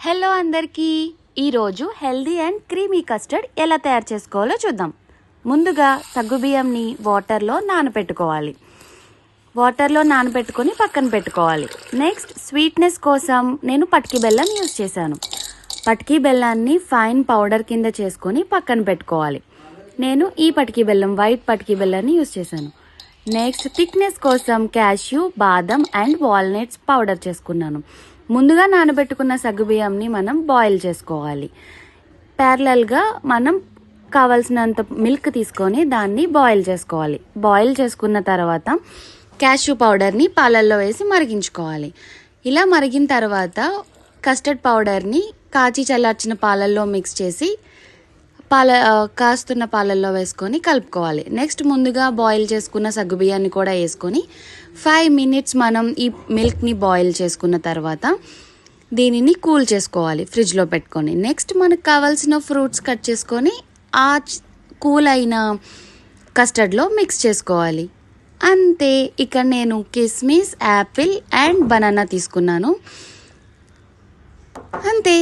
Hello అందరికీ, ఈరోజు healthy and creamy custard ఎలా తయారు చేసుకోవాలో చూద్దాం. ముందుగా సగ్గుబియ్యంని వాటర్లో నానబెట్టుకొని పక్కన పెట్టుకోవాలి. నెక్స్ట్ స్వీట్నెస్ కోసం నేను పటికి బెల్లం యూజ్ చేశాను. పటికి బెల్లాన్ని ఫైన్ పౌడర్ కింద చేసుకొని పక్కన పెట్టుకోవాలి. నేను ఈ పటికి బెల్లం వైట్ పటికి బెల్లాన్ని యూజ్ చేశాను. నెక్స్ట్ థిక్నెస్ కోసం క్యాష్యూ, బాదం అండ్ వాల్నట్స్ పౌడర్ చేసుకున్నాను. ముందుగా నానబెట్టుకున్న సగ్గుబియ్యంని మనం బాయిల్ చేసుకోవాలి. ప్యారలల్గా మనం కావాల్సినంత మిల్క్ తీసుకొని దాన్ని బాయిల్ చేసుకోవాలి. బాయిల్ చేసుకున్న తర్వాత క్యాష్యూ పౌడర్ని పాలల్లో వేసి మరిగించుకోవాలి. ఇలా మరిగిన తర్వాత కస్టర్డ్ పౌడర్ని కాచి చల్లార్చిన పాలల్లో మిక్స్ చేసి కాస్తున్న పాలల్లో వేసుకొని కలుపుకోవాలి. నెక్స్ట్ ముందుగా బాయిల్ చేసుకున్న సగ్గుబియ్యాన్ని కూడా వేసుకొని 5 minutes మనం ఈ మిల్క్ని బాయిల్ చేసుకున్న తర్వాత దీనిని కూల్ చేసుకోవాలి ఫ్రిడ్జ్లో పెట్టుకొని. నెక్స్ట్ మనకు కావాల్సిన ఫ్రూట్స్ కట్ చేసుకొని ఆ కూల్ అయిన కస్టర్డ్లో మిక్స్ చేసుకోవాలి. అంతే. ఇక్కడ నేను కిస్మిస్, యాపిల్ అండ్ బనానా తీసుకున్నాను. అంతే.